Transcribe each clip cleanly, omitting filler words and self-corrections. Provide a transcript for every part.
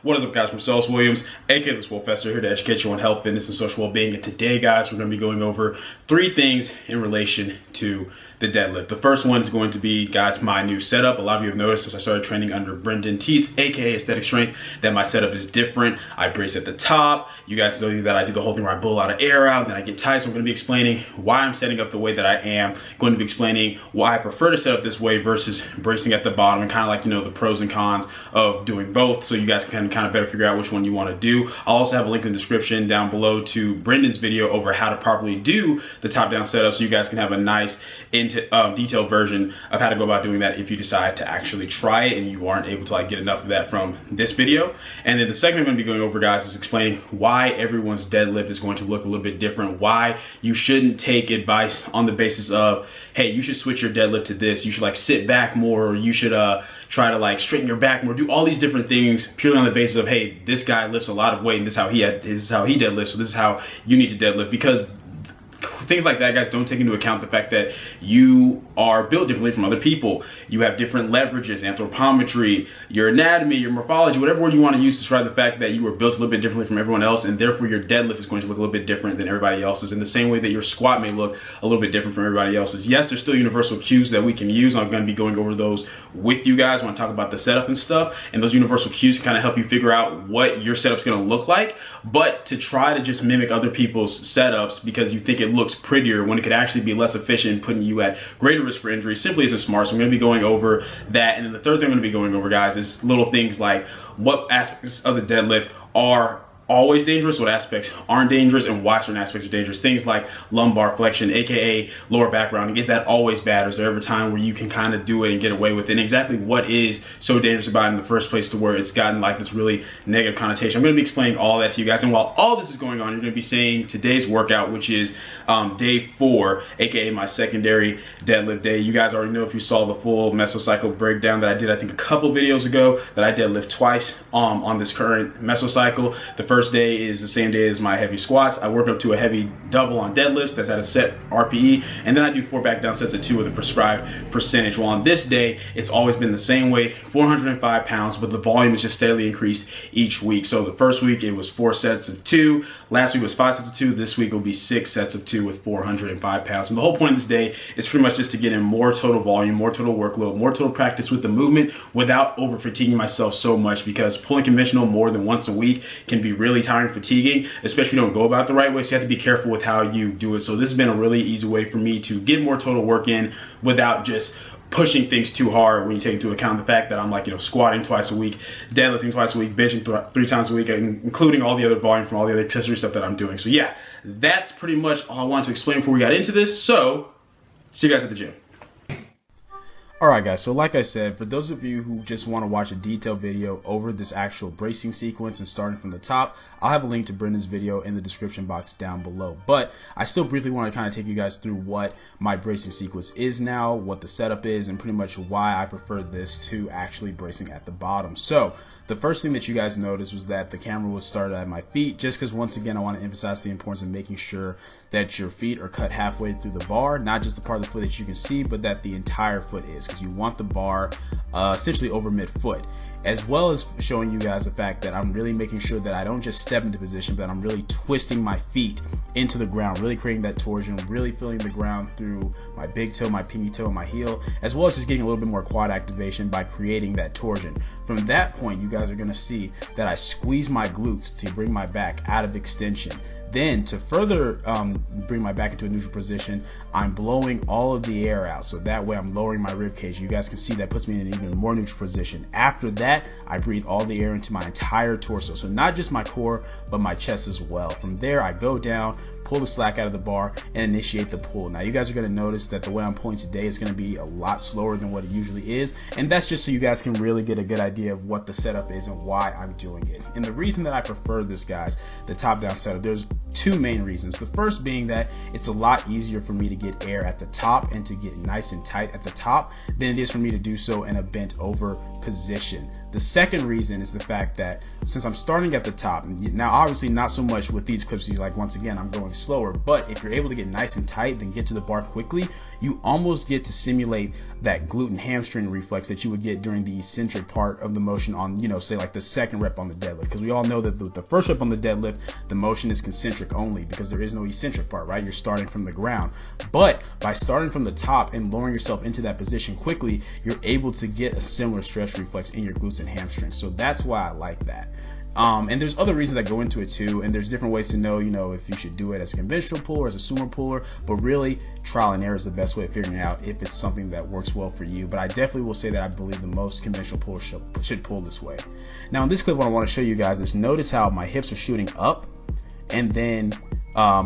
What is up, guys? Marcellus Williams, aka TheSwolefessor, here to educate you on health, fitness, and social well-being. And today, guys, we're going to be going over 3 things in relation to the deadlift. The first one is going to be, guys, my new setup. A lot of you have noticed as I started training under Brendan Teets, aka Aesthetic Strength, that my setup is different. I brace at the top. You guys know that I do the whole thing where I blow a lot of air out, and then I get tight. So I'm going to be explaining why I'm setting up the way that I am. Going to be explaining why I prefer to set up this way versus bracing at the bottom, and kind of like, you know, the pros and cons of doing both, so you guys can kind of better figure out which one you want to do. I'll also have a link in the description down below to Brendan's video over how to properly do the top-down setup, so you guys can have a nice detailed version of how to go about doing that if you decide to actually try it and you aren't able to like get enough of that from this video. And then the second I'm going to be going over, guys, is explaining why everyone's deadlift is going to look a little bit different, why you shouldn't take advice on the basis of, hey, you should switch your deadlift to this, you should like sit back more, or you should try to like straighten your back more, do all these different things purely on the basis of, hey, this guy lifts a lot of weight and this is how he deadlifts, so this is how you need to deadlift. Because things like that, guys, don't take into account the fact that you are built differently from other people. You have different leverages, anthropometry, your anatomy, your morphology, whatever word you want to use to describe the fact that you are built a little bit differently from everyone else, and therefore your deadlift is going to look a little bit different than everybody else's, in the same way that your squat may look a little bit different from everybody else's. Yes, there's still universal cues that we can use. I'm going to be going over those with you guys when I talk about the setup and stuff, and those universal cues kind of help you figure out what your setup's going to look like. But to try to just mimic other people's setups because you think it looks prettier when it could actually be less efficient, putting you at greater risk for injury, simply isn't smart. So I'm going to be going over that. And then the third thing I'm going to be going over, guys, is little things like what aspects of the deadlift are always dangerous, what aspects aren't dangerous, and why certain aspects are dangerous. Things like lumbar flexion, aka lower back rounding. Is that always bad, or is there ever a time where you can kind of do it and get away with it? And exactly what is so dangerous about it in the first place to where it's gotten like this really negative connotation. I'm going to be explaining all that to you guys. And while all this is going on, you're going to be seeing today's workout, which is day 4, aka my secondary deadlift day. You guys already know, if you saw the full mesocycle breakdown that I did, I think a couple videos ago, that I deadlift twice on this current mesocycle. The first day is the same day as my heavy squats. I work up to a heavy double on deadlifts that's at a set RPE, and then I do 4 back down sets of 2 with a prescribed percentage. Well, on this day, it's always been the same weight, 405 pounds, but the volume is just steadily increased each week. So the first week it was 4 sets of 2, last week was 5 sets of 2, this week will be 6 sets of 2 with 405 pounds. And the whole point of this day is pretty much just to get in more total volume, more total workload, more total practice with the movement without over fatiguing myself so much, because pulling conventional more than once a week can be really tiring, fatiguing, especially if you don't go about it the right way. So you have to be careful with how you do it. So this has been a really easy way for me to get more total work in without just pushing things too hard, when you take into account the fact that I'm like, you know, squatting twice a week, deadlifting twice a week, benching 3 times a week, including all the other volume from all the other accessory stuff that I'm doing. So yeah, that's pretty much all I wanted to explain before we got into this. So see you guys at the gym. Alright guys, so like I said, for those of you who just want to watch a detailed video over this actual bracing sequence and starting from the top, I'll have a link to Brendan's video in the description box down below. But I still briefly want to kind of take you guys through what my bracing sequence is now, what the setup is, and pretty much why I prefer this to actually bracing at the bottom. So the first thing that you guys noticed was that the camera was started at my feet, just because once again I want to emphasize the importance of making sure that your feet are cut halfway through the bar, not just the part of the foot that you can see, but that the entire foot is, because you want the bar essentially over midfoot, as well as showing you guys the fact that I'm really making sure that I don't just step into position, but I'm really twisting my feet into the ground, really creating that torsion, really feeling the ground through my big toe, my pinky toe, and my heel, as well as just getting a little bit more quad activation by creating that torsion. From that point, you guys are going to see that I squeeze my glutes to bring my back out of extension. Then to further bring my back into a neutral position, I'm blowing all of the air out, so that way I'm lowering my rib cage. You guys can see that puts me in an even more neutral position. After that, I breathe all the air into my entire torso, so not just my core, but my chest as well. From there, I go down, pull the slack out of the bar, and initiate the pull. Now you guys are going to notice that the way I'm pulling today is going to be a lot slower than what it usually is, and that's just so you guys can really get a good idea of what the setup is and why I'm doing it. And the reason that I prefer this, guys, the top-down setup, there's 2 main reasons. The first being that it's a lot easier for me to get air at the top and to get nice and tight at the top than it is for me to do so in a bent over position. The second reason is the fact that since I'm starting at the top, now obviously not so much with these clips, like once again, I'm going slower, but if you're able to get nice and tight, then get to the bar quickly, you almost get to simulate that glute and hamstring reflex that you would get during the eccentric part of the motion on, say like the second rep on the deadlift. Because we all know that the first rep on the deadlift, the motion is concentric only because there is no eccentric part, right? You're starting from the ground. But by starting from the top and lowering yourself into that position quickly, you're able to get a similar stretch reflex in your glutes and hamstrings. So that's why I like that. And there's other reasons that go into it too, and there's different ways to know, if you should do it as a conventional puller or as a sumo puller, but really trial and error is the best way of figuring out if it's something that works well for you. But I definitely will say that I believe the most conventional pullers should pull this way. Now in this clip, what I want to show you guys is notice how my hips are shooting up, and then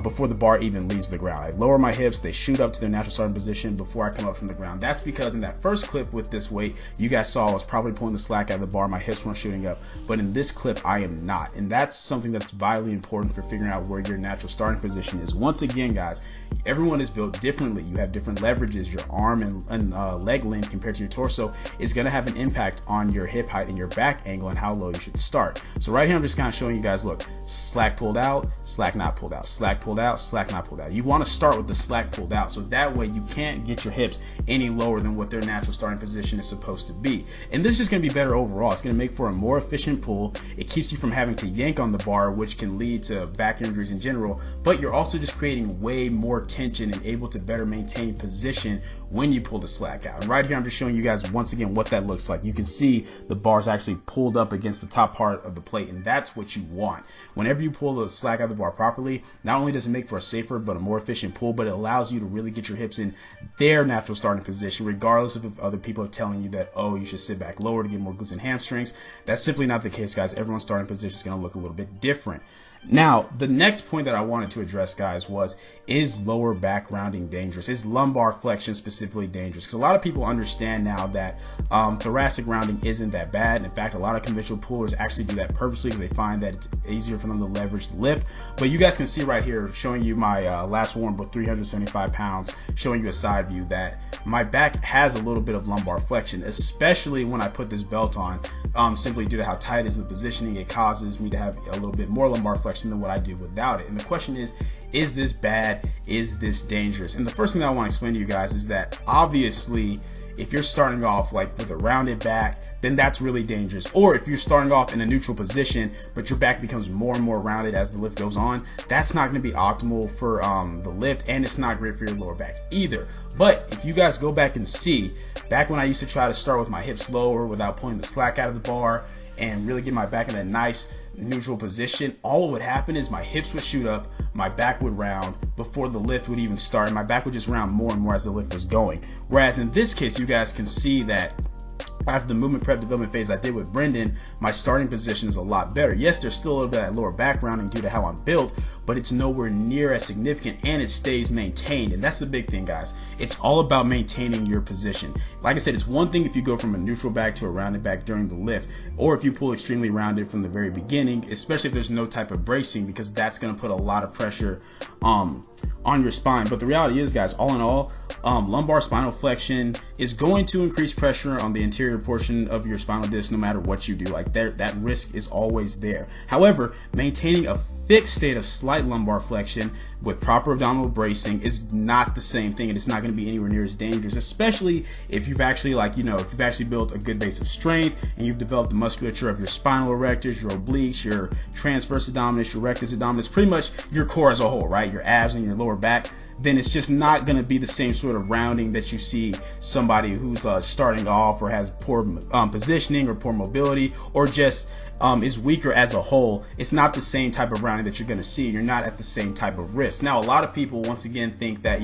before the bar even leaves the ground, I lower my hips, they shoot up to their natural starting position before I come up from the ground. That's because in that first clip with this weight, you guys saw I was probably pulling the slack out of the bar, my hips weren't shooting up, but in this clip I am not, and that's something that's vitally important for figuring out where your natural starting position is. Once again, guys, everyone is built differently. You have different leverages. Your arm and leg length compared to your torso is going to have an impact on your hip height and your back angle and how low you should start. So right here I'm just kind of showing you guys, look, slack pulled out, slack not pulled out, slack pulled out, slack not pulled out. You want to start with the slack pulled out, so that way you can't get your hips any lower than what their natural starting position is supposed to be. And this is just going to be better overall. It's going to make for a more efficient pull. It keeps you from having to yank on the bar, which can lead to back injuries in general, but you're also just creating way more tension and able to better maintain position when you pull the slack out. And right here I'm just showing you guys once again what that looks like. You can see the bar's actually pulled up against the top part of the plate, and that's what you want. Whenever you pull the slack out of the bar properly, not only does it make for a safer but a more efficient pull, but it allows you to really get your hips in their natural starting position, regardless of if other people are telling you that, oh, you should sit back lower to get more glutes and hamstrings. That's simply not the case, guys. Everyone's starting position is going to look a little bit different. Now, the next point that I wanted to address, guys, was, is lower back rounding dangerous? Is lumbar flexion specifically dangerous? Because a lot of people understand now that thoracic rounding isn't that bad. In fact, a lot of conventional pullers actually do that purposely because they find that it's easier for them to leverage the lift. But you guys can see right here, showing you my last warm with 375 pounds, showing you a side view, that my back has a little bit of lumbar flexion, especially when I put this belt on, simply due to how tight is the positioning. It causes me to have a little bit more lumbar flexion than what I do without it. And the question is this bad? Is this dangerous? And the first thing that I want to explain to you guys is that obviously if you're starting off like with a rounded back, then that's really dangerous. Or if you're starting off in a neutral position, but your back becomes more and more rounded as the lift goes on, that's not going to be optimal for the lift, and it's not great for your lower back either. But if you guys go back and see, back when I used to try to start with my hips lower without pulling the slack out of the bar and really get my back in a nice neutral position, all that would happen is my hips would shoot up, my back would round before the lift would even start, and my back would just round more and more as the lift was going. Whereas in this case, you guys can see that after the movement prep development phase I did with Brendan, my starting position is a lot better. Yes, there's still a little bit of lower back rounding due to how I'm built, but it's nowhere near as significant, and it stays maintained. And that's the big thing, guys. It's all about maintaining your position. Like I said, it's one thing if you go from a neutral back to a rounded back during the lift, or if you pull extremely rounded from the very beginning, especially if there's no type of bracing, because that's going to put a lot of pressure on your spine. But the reality is, guys, all in all, lumbar spinal flexion is going to increase pressure on the anterior portion of your spinal disc no matter what you do. Like that risk is always there. However, maintaining a fixed state of slight lumbar flexion with proper abdominal bracing is not the same thing, and it's not going to be anywhere near as dangerous, especially if you've actually if you've actually built a good base of strength and you've developed the musculature of your spinal erectors, your obliques, your transverse abdominis, your rectus abdominis, pretty much your core as a whole, right? Your abs and your lower back. Then it's just not going to be the same sort of rounding that you see somebody who's starting off or has poor positioning or poor mobility, or just is weaker as a whole. It's not the same type of rounding that you're going to see. You're not at the same type of risk. Now, a lot of people once again think that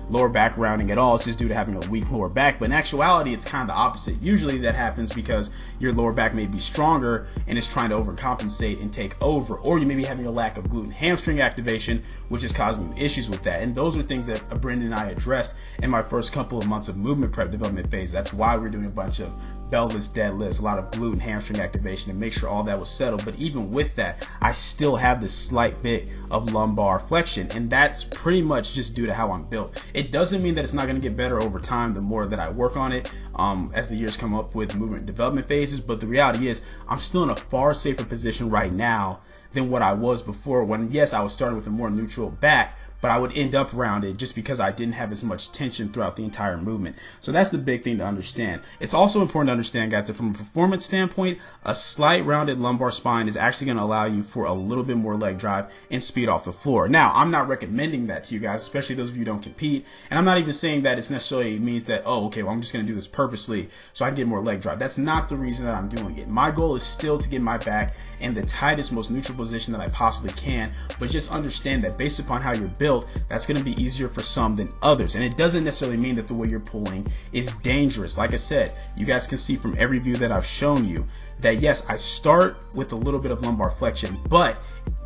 lower back rounding at all is just due to having a weak lower back, but in actuality it's kind of the opposite. Usually that happens because your lower back may be stronger and is trying to overcompensate and take over, or you may be having a lack of glute and hamstring activation, which is causing you issues with that. And those are things that Brendan and I addressed in my first couple of months of movement prep development phase. That's why we're doing a bunch of beltless deadlifts, a lot of glute and hamstring activation, to make sure all that was settled. But even with that, I still have this slight bit of lumbar flexion, and that's pretty much just due to how I'm built. It doesn't mean that it's not going to get better over time the more that I work on it. as the years come up with movement development phases. But the reality is I'm still in a far safer position right now than what I was before, when yes, I was starting with a more neutral back, but I would end up rounded just because I didn't have as much tension throughout the entire movement. So that's the big thing to understand. It's also important to understand, guys, that from a performance standpoint, a slight rounded lumbar spine is actually going to allow you for a little bit more leg drive and speed off the floor. Now, I'm not recommending that to you guys, especially those of you who don't compete. And I'm not even saying that it's necessarily means that, oh, okay, well, I'm just going to do this purposely so I can get more leg drive. That's not the reason that I'm doing it. My goal is still to get my back in the tightest, most neutral position that I possibly can, but just understand that based upon how you're built, that's going to be easier for some than others. And it doesn't necessarily mean that the way you're pulling is dangerous. Like I said, you guys can see from every view that I've shown you that yes, I start with a little bit of lumbar flexion, but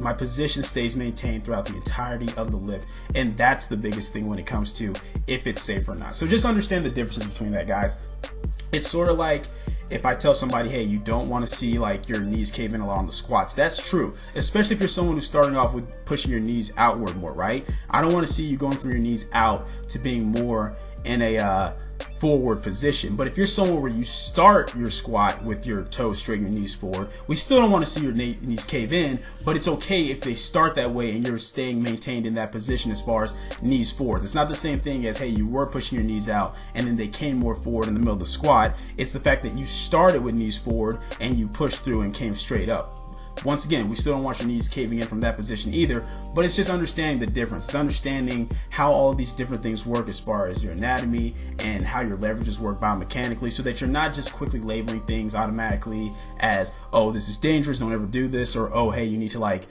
my position stays maintained throughout the entirety of the lift. And that's the biggest thing when it comes to if it's safe or not. So just understand the differences between that, guys. It's sort of like if I tell somebody, hey, you don't want to see like your knees cave in a lot on the squats. That's true, especially if you're someone who's starting off with pushing your knees outward more, right? I don't want to see you going from your knees out to being more in a forward position. But if you're someone where you start your squat with your toes straight and your knees forward, we still don't want to see your knees cave in, but it's okay if they start that way and you're staying maintained in that position as far as knees forward. It's not the same thing as, hey, you were pushing your knees out and then they came more forward in the middle of the squat. It's the fact that you started with knees forward and you pushed through and came straight up. Once again, we still don't want your knees caving in from that position either, but it's just understanding the difference. It's understanding how all of these different things work as far as your anatomy and how your leverages work biomechanically, so that you're not just quickly labeling things automatically as, oh, this is dangerous, don't ever do this, or oh, hey, you need to like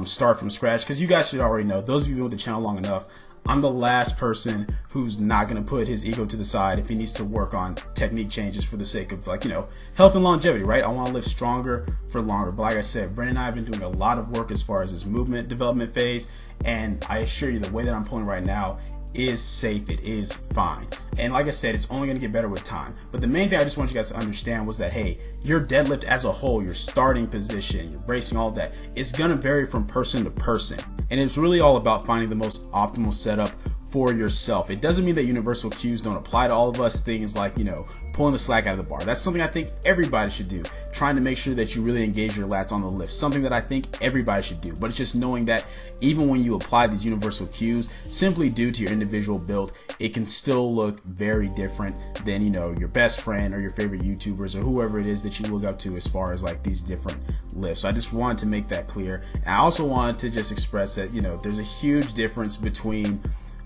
start from scratch. Because you guys should already know, those of you who know the channel long enough, I'm the last person who's not going to put his ego to the side if he needs to work on technique changes for the sake of, like, you know, health and longevity, right? I want to live stronger for longer. But like I said, Brendan and I have been doing a lot of work as far as this movement development phase. And I assure you, the way that I'm pulling right now is safe. It is fine. And like I said, it's only going to get better with time. But the main thing I just want you guys to understand was that, hey, your deadlift as a whole, your starting position, your bracing, all that, it's going to vary from person to person. And it's really all about finding the most optimal setup for yourself. It doesn't mean that universal cues don't apply to all of us. Things like, you know, pulling the slack out of the bar. That's something I think everybody should do. Trying to make sure that you really engage your lats on the lift. Something that I think everybody should do. But it's just knowing that even when you apply these universal cues, simply due to your individual build, it can still look very different than, you know, your best friend or your favorite YouTubers or whoever it is that you look up to as far as like these different lifts. So I just wanted to make that clear. And I also wanted to just express that, you know, there's a huge difference between,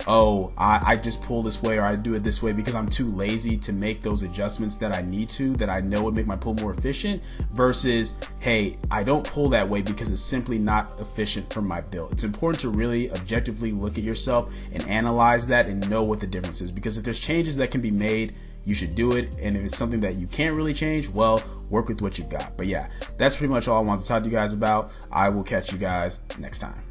oh, I just pull this way or I do it this way because I'm too lazy to make those adjustments that I need to, that I know would make my pull more efficient, versus, hey, I don't pull that way because it's simply not efficient for my build. It's important to really objectively look at yourself and analyze that and know what the difference is, because if there's changes that can be made, you should do it. And if it's something that you can't really change, well, work with what you've got. But yeah, that's pretty much all I wanted to talk to you guys about. I will catch you guys next time.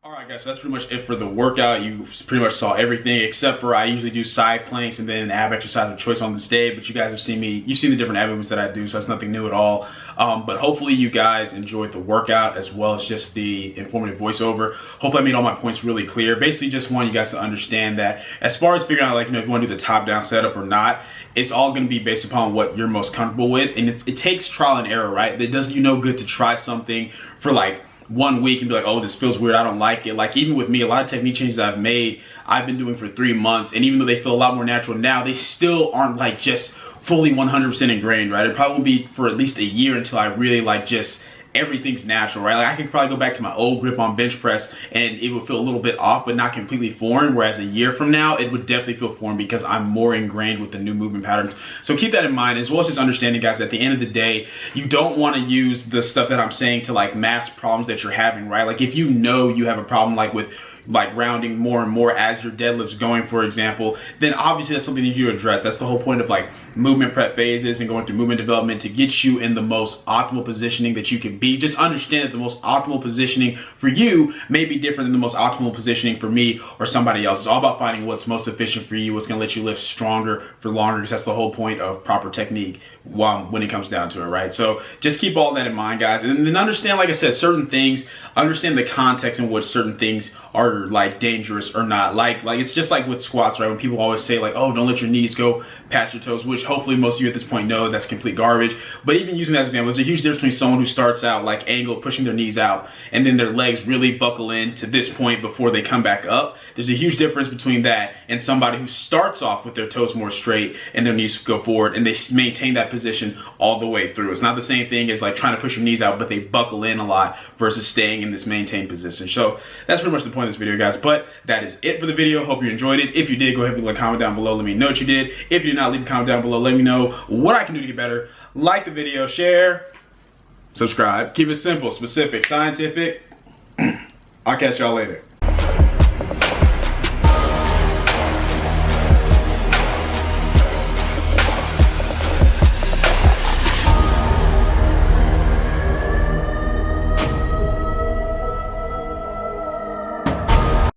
Alright guys, so that's pretty much it for the workout. You pretty much saw everything except for I usually do side planks and then an ab exercise of choice on this day, but you guys have seen me, you've seen the different ab movements that I do, so that's nothing new at all. But hopefully you guys enjoyed the workout as well as just the informative voiceover. Hopefully I made all my points really clear. Basically just want you guys to understand that as far as figuring out, like, you know, if you want to do the top down setup or not, it's all going to be based upon what you're most comfortable with, and it takes trial and error, right? It does you no good to try something for like 1 week and be like, oh, this feels weird, I don't like it. Like, even with me, a lot of technique changes I've made, I've been doing for 3 months, and even though they feel a lot more natural now, they still aren't like just fully 100% ingrained, right? It probably will be for at least a year until I really like just everything's natural, right? Like, I could probably go back to my old grip on bench press and it would feel a little bit off, but not completely foreign, whereas a year from now, it would definitely feel foreign because I'm more ingrained with the new movement patterns. So keep that in mind, as well as just understanding, guys, at the end of the day, you don't want to use the stuff that I'm saying to like mask problems that you're having, right? Like, if you know you have a problem like with like rounding more and more as your deadlift's going, for example, then obviously that's something that you address. That's the whole point of like movement prep phases and going through movement development, to get you in the most optimal positioning that you can be. Just understand that the most optimal positioning for you may be different than the most optimal positioning for me or somebody else. It's all about finding what's most efficient for you, what's going to let you lift stronger for longer, because that's the whole point of proper technique when it comes down to it, right? So just keep all that in mind, guys, and then understand, like I said, certain things, understand the context in which certain things are like dangerous or not. Like it's just like with squats, right? When people always say like, oh, don't let your knees go past your toes, which hopefully most of you at this point know that's complete garbage. But even using that as an example, there's a huge difference between someone who starts out like angled, pushing their knees out, and then their legs really buckle in to this point before they come back up. There's a huge difference between that and somebody who starts off with their toes more straight and their knees go forward and they maintain that position all the way through. It's not the same thing as like trying to push your knees out, but they buckle in a lot versus staying in this maintained position. So that's pretty much the point of this video, guys. But that is it for the video. Hope you enjoyed it. If you did, go ahead and leave a comment down below. Let me know what you did. If you did not, leave a comment down below. Let me know what I can do to get better. Like the video, share, subscribe. Keep it simple, specific, scientific. I'll catch y'all later.